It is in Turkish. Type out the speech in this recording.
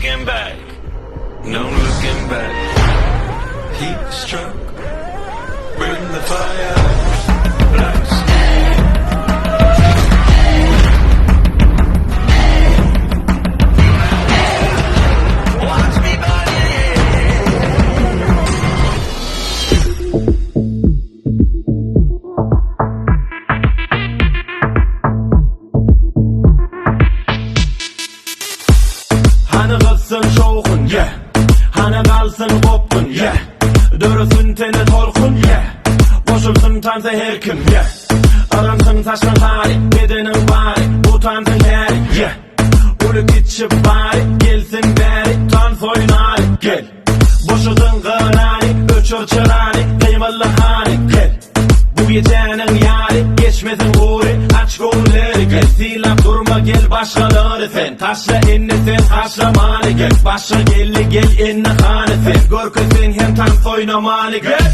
looking back, no looking back. Heat struck, bring the fire. Blast. Watch me burn, Hani kızsın şoğun, yeah. Hani kalsın kopkun, yeah. Dörüsün teni tolkun, yeah. Koşulsun tansa her kim, yeah. Aransın saçın tarih, bedenin bari. Bu tansın heri, yeah. Ölüp içip bari, gelsin beri. Tans oynari, gel. Boşudun gınani, öçür çırani. Kıymalı hani, gel. Bu gecenin yari, geçmesin uğri. Aç golleri, gel. Silap durma, gel başkaları sen. Taşla enni sen, haşlamanı gel. Başa gelli, gel enni hanı sen. Görkü sen hem tans oynamanı gel.